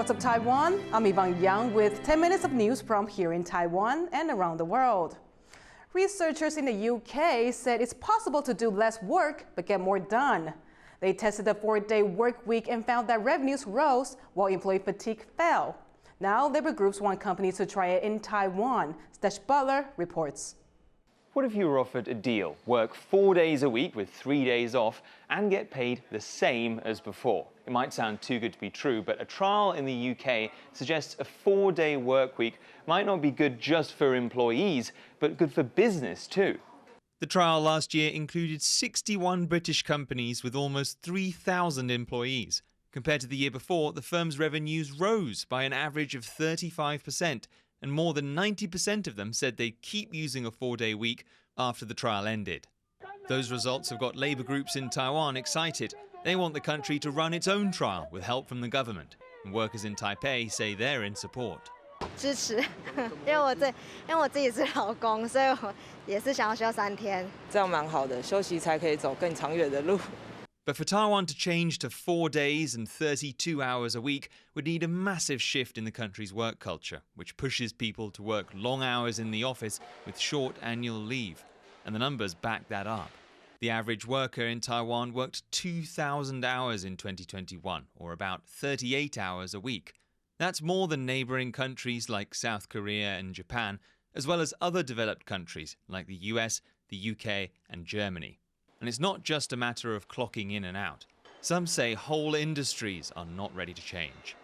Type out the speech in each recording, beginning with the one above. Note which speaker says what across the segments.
Speaker 1: What's up, Taiwan? I'm Yvonne with 10 minutes of news from here in Taiwan and around the world. Researchers in the UK said it's possible to do less work but get more done. They tested the 4-day work week and found that revenues rose while employee fatigue fell. Now, labor groups want companies to try it in Taiwan. Stash Butler reports.
Speaker 2: What if you were offered a deal, work 4 days a week with 3 days off and get paid the same as before? It might sound too good to be true, but a trial in the UK suggests a 4-day work week might not be good just for employees, but good for business too.
Speaker 3: The trial last year included 61 British companies with almost 3,000 employees. Compared to the year before, the firm's revenues rose by an average of 35%, and more than 90% of them said they'd keep using a 4-day week after the trial ended. Those results have got labour groups in Taiwan excited. They want the country to run its own trial with help from the government. And workers in Taipei say they're in support.
Speaker 4: 支持，因为我自己是劳工，所以我也是想要休3天。
Speaker 5: 这样蛮好的，休息才可以走更长远的路。
Speaker 3: But for Taiwan to change to 4 days and 32 hours a week would need a massive shift in the country's work culture, which pushes people to work long hours in the office with short annual leave. And the numbers back that up. The average worker in Taiwan worked 2,000 hours in 2021, or about 38 hours a week. That's more than neighbouring countries like South Korea and Japan, as well as other developed countries like the US, the UK and Germany. And it's not just a matter of clocking in and out. Some say whole industries are not ready to change.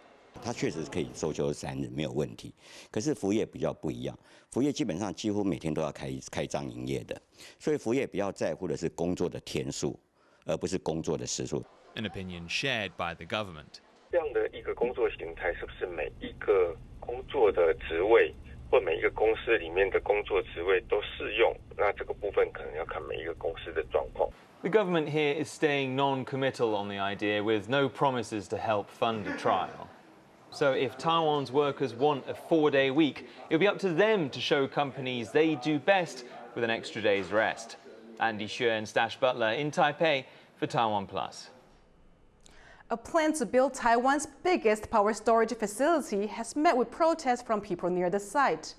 Speaker 6: 它确实可以周休3日没有问题，可是服务业比较不一样，服务业基本上几乎每天都要开张营业的，所以服务业比较在乎的是工作的天数，而不是工作的时数。
Speaker 3: An opinion shared by the government.
Speaker 7: 这样的一个工作形态，是不是每一个工作的职位或每一个公司里面的工作职位都适用？那这个部分可能要看每一个公司的状况。
Speaker 2: The government here is staying non-committal on the idea with no promises to help fund a trial. So if Taiwan's workers want a 4-day week, it'll be up to them to show companies they do best with an extra day's rest. Andy Xue and Stash Butler in Taipei for TaiwanPlus.
Speaker 1: A plan to build Taiwan's biggest power storage facility has met with protests from people near the site.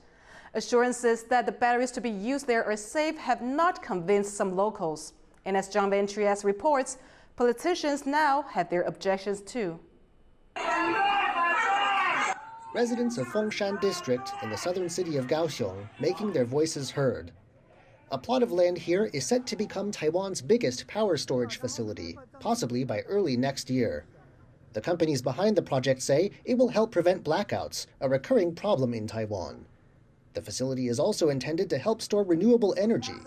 Speaker 1: Assurances that the batteries to be used there are safe have not convinced some locals. And as John Van Trieste reports, politicians now have their objections too.
Speaker 8: Residents of Fengshan District in the southern city of Kaohsiung making their voices heard. A plot of land here is set to become Taiwan's biggest power storage facility, possibly by early next year. The companies behind the project say it will help prevent blackouts, a recurring problem in Taiwan. The facility is also intended to help store renewable energy.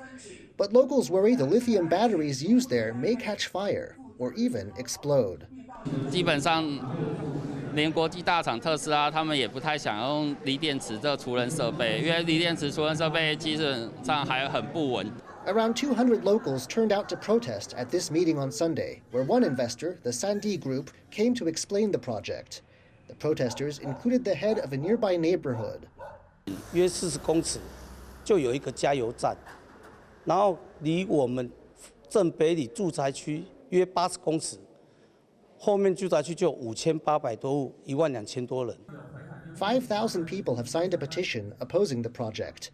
Speaker 8: But locals worry the lithium batteries used there may catch fire or even explode.
Speaker 9: 基本上，连国际大厂特斯拉他们也不太想用锂电池这储能设备，因为锂电池储能设备基本上还很不稳。
Speaker 8: Around 200 locals turned out to protest at this meeting on Sunday, where one investor, the Sandy Group, came to explain the project. The protesters included the head of a nearby neighborhood.
Speaker 10: 约40公尺就有一个加油站，然后离我们正北里住宅区约80公尺。 后面住宅区就5800多户，12000多人。
Speaker 8: 5,000 people have signed a petition opposing the project,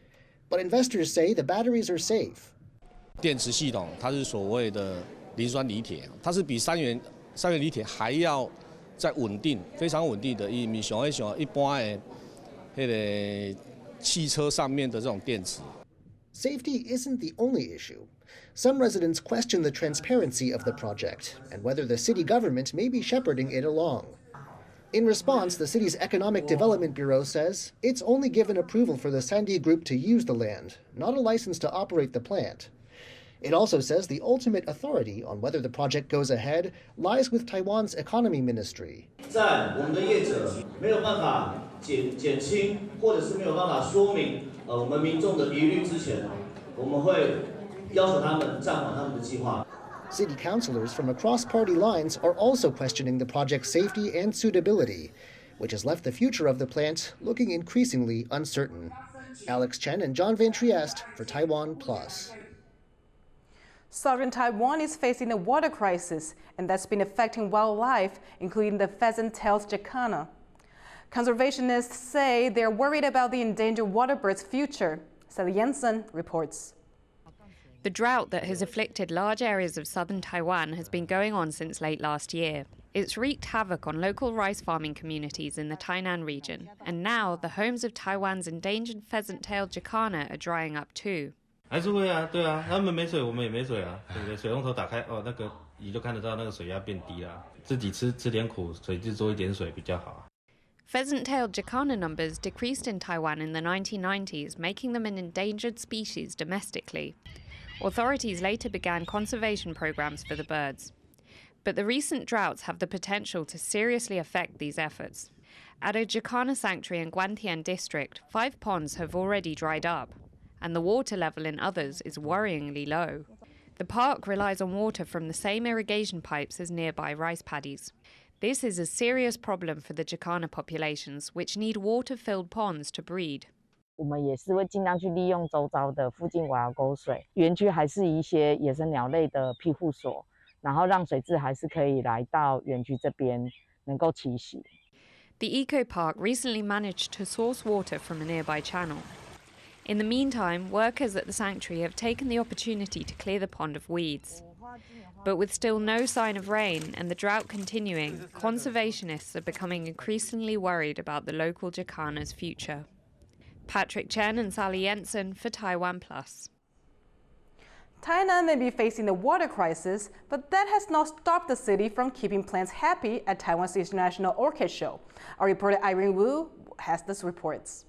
Speaker 8: but investors say the batteries are safe.
Speaker 11: 电池系统它是所谓的磷酸锂铁，它是比三元锂铁还要再稳定，非常稳定的。伊咪像一般的那个汽车上面的这种电池。
Speaker 8: Safety isn't the only issue. Some residents question the transparency of the project and whether the city government may be shepherding it along. In response, the city's Economic Development Bureau says it's only given approval for the Sandy Group to use the land, not a license to operate the plant. It also says the ultimate authority on whether the project goes ahead lies with Taiwan's Economy Ministry.
Speaker 12: 在我们的业者没有办法减轻，或者是没有办法说明我们民众的疑虑之前，我们会要求他们暂缓他们的计划。
Speaker 8: City councilors from across party lines are also questioning the project's safety and suitability, which has left the future of the plant looking increasingly uncertain. Alex Chen and John Van Trieste for TaiwanPlus.
Speaker 1: Southern Taiwan is facing a water crisis, and that's been affecting wildlife, including the pheasant-tailed Jacana. Conservationists say they're worried about the endangered waterbirds' future. Sally Jensen reports.
Speaker 13: The drought that has afflicted large areas of southern Taiwan has been going on since late last year. It's wreaked havoc on local rice farming communities in the Tainan region, and now the homes of Taiwan's endangered pheasant-tailed jacana are drying up too.
Speaker 14: 还是会啊，对啊，他们没水，我们也没水啊，对不对？水龙头打开，哦，那个你就看得到那个水压变低了。自己吃点苦，水质多一点水比较好。
Speaker 13: Pheasant-tailed jacana numbers decreased in Taiwan in the 1990s, making them an endangered species domestically. Authorities later began conservation programs for the birds. But the recent droughts have the potential to seriously affect these efforts. At a jacana sanctuary in Guantian district, 5 ponds have already dried up, and the water level in others is worryingly low. The park relies on water from the same irrigation pipes as nearby rice paddies. This is a serious problem for the jacana populations, which need water-filled ponds to breed.
Speaker 15: 我们也是会尽量去利用周遭的附近瓦沟水，园区还是一些野生鸟类的庇护所，然后让水质还是可以来到园区这边能够栖息。
Speaker 13: The eco park recently managed to source water from a nearby channel. In the meantime, workers at the sanctuary have taken the opportunity to clear the pond of weeds. But with still no sign of rain and the drought continuing, conservationists are becoming increasingly worried about the local jacana's future. Patrick Chen and Sally Jensen for TaiwanPlus.
Speaker 1: Tainan may be facing the water crisis, but that has not stopped the city from keeping plants happy at Taiwan's International Orchid Show. Our reporter Irene Wu has this reports.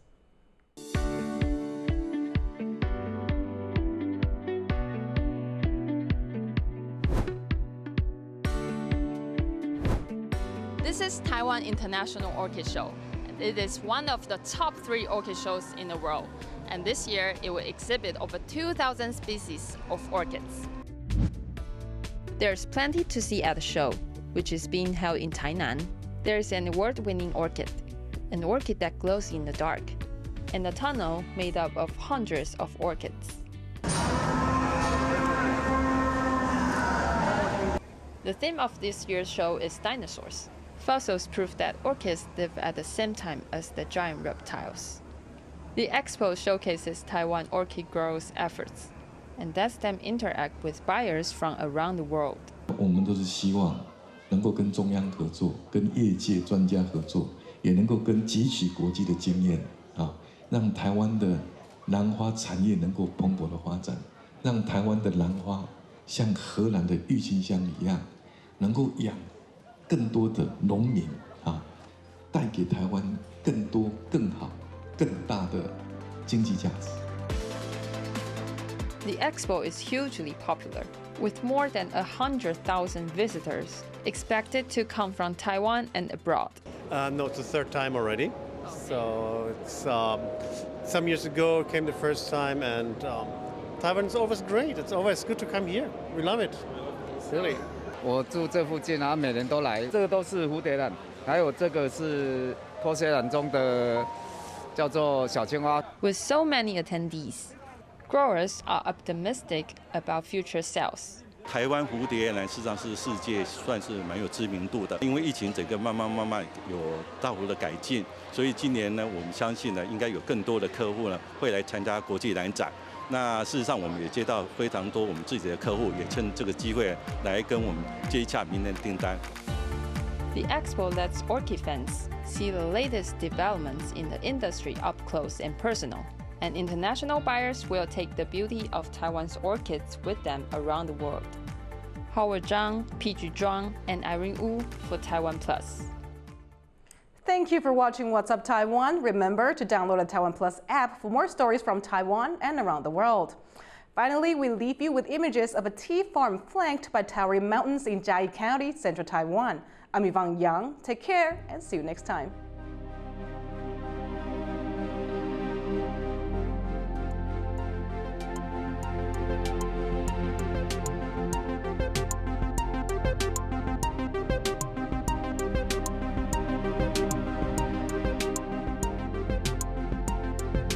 Speaker 16: This is Taiwan International Orchid Show. It is one of the top 3 orchid shows in the world, and this year it will exhibit over 2,000 species of orchids. There's plenty to see at the show, which is being held in Tainan. There's an award-winning orchid, an orchid that glows in the dark, and a tunnel made up of hundreds of orchids. The theme of this year's show is dinosaurs. Fossils prove that orchids live at the same time as the giant reptiles. The expo showcases Taiwan orchid growers' efforts and lets them interact with buyers from around the world.
Speaker 17: 我们都是希望能够跟中央合作，跟业界专家合作，也能够跟汲取国际的经验啊，让台湾的兰花产业能够蓬勃的发展，让台湾的兰花像荷兰的郁金香一样，能够养更多的农民啊，带给台湾更多、更好、更大的经济价值。
Speaker 16: The expo is hugely popular, with more than 100,000 visitors expected to come from Taiwan and abroad.
Speaker 18: No, it's the 3rd time already. So it's some years ago came the first time, and Taiwan is always great. It's always good to come here. We love it, really.
Speaker 9: 我住这附近，然后每年都来。这个都是蝴蝶兰，还有这个是拖鞋兰中的，叫做小青蛙。
Speaker 16: With so many attendees, growers are optimistic about future sales.
Speaker 19: 台湾蝴蝶兰事实上是世界算是蛮有知名度的，因为疫情整个慢慢有大幅的改进，所以今年呢，我们相信呢，应该有更多的客户呢会来参加国际兰展。那事实上，我们也接到非常多我们自己的客户，也趁这个机会来跟我们接洽明年的订单。
Speaker 16: The expo lets orchid fans see the latest developments in the industry up close and personal, and international buyers will take the beauty of Taiwan's orchids with them around the world. Howard Zhang, PG Zhuang, and Irene Wu for TaiwanPlus.
Speaker 1: Thank you for watching What's Up Taiwan. Remember to download the TaiwanPlus app for more stories from Taiwan and around the world. Finally, we leave you with images of a tea farm flanked by towering mountains in Jacana County, central Taiwan. I'm Yvonne. Take care and see you next time.